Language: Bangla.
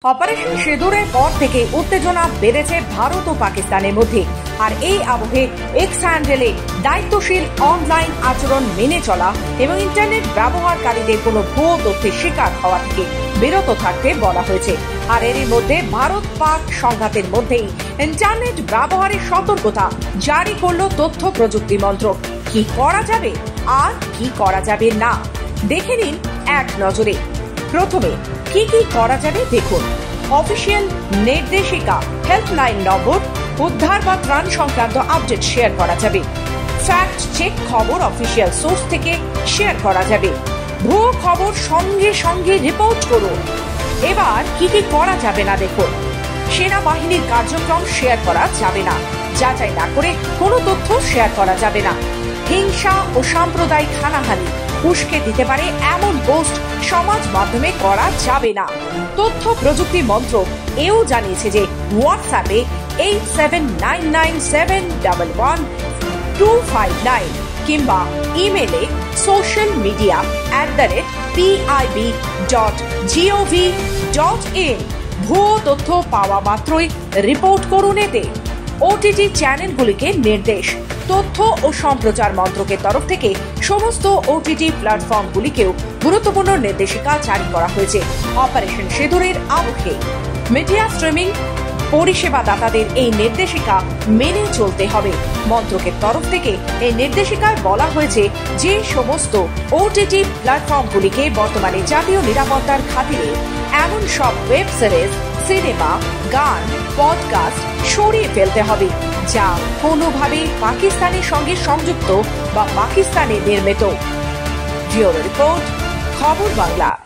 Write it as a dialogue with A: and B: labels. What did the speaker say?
A: অপারেশন সিঁদুরের পর থেকে উত্তেজনা বেড়েছে ভারত ও পাকিস্তানের মধ্যে। আর এই আবহে এক্স হ্যান্ডেলে দায়িত্বশীল অনলাইন আচরণ মেনে চলা এবং ইন্টারনেট ব্যবহারকারীদের কোনো ভুয়ো তথ্যের শিকার হওয়া থেকে বিরত থাকতে বলা হয়েছে। আর এরই মধ্যে ভারত পাক সংঘাতের মধ্যেই ইন্টারনেট ব্যবহারের সতর্কতা জারি করল তথ্য প্রযুক্তি মন্ত্রক। কি করা যাবে আর কি করা যাবে না দেখে নিন এক নজরে। প্রথমে কি কি করা যাবে দেখুন। অফিসিয়াল নির্দেশিকা, হেল্পলাইন নম্বর, উদ্ধার বা ত্রাণ সংক্রান্ত আপডেট শেয়ার করা যাবে। ফ্যাক্ট চেক খবর অফিসিয়াল সোর্স থেকে শেয়ার করা যাবে। ভুয়ো খবর সঙ্গে সঙ্গে রিপোর্ট করুন। এবার কি কি করা যাবে না দেখুন। সেনাবাহিনীর কার্যক্রম শেয়ার করা যাবে না। যাচাই না করে কোনো তথ্য শেয়ার করা যাবে না। হিংসা ও সাম্প্রদায়িক হানাহানি উস্কে দিতে পারে এমন পোস্ট সমাজ মাধ্যমে করা যাবে না। তথ্য প্রযুক্তি মন্ত্রক এও জানিয়েছে যে হোয়াটসঅ্যাপে 8799711259 কিংবা ইমেলে socialmedia@pib.gov.in ভুয়ো তথ্য পাওয়া মাত্রই রিপোর্ট করুন। এতে ওটিটি চ্যানেলগুলিকে নির্দেশ। তথ্য ও সম্প্রচার মন্ত্রকের তরফ থেকে সমস্ত ওটিটি প্ল্যাটফর্মগুলিকেও গুরুত্বপূর্ণ নির্দেশিকা জারি করা হয়েছে। অপারেশন সিঁদুরের আবহে মিডিয়া স্ট্রিমিং পরিষেবাদাতাদের এই নির্দেশিকা মেনে চলতে হবে। মন্ত্রকের তরফ থেকে এই নির্দেশিকায় বলা হয়েছে যে সমস্ত ওটিটি প্ল্যাটফর্মগুলিকে বর্তমানে জাতীয় নিরাপত্তার খাতিরে এমন সব ওয়েব সিরিজ, সিনেমা, গান, পডকাস্ট সরিয়ে ফেলতে হবে যা কোনোভাবে পাকিস্তানের সঙ্গে সংযুক্ত বা পাকিস্তানে নির্মিত। ব্যুরো রিপোর্ট, খবর বাংলা।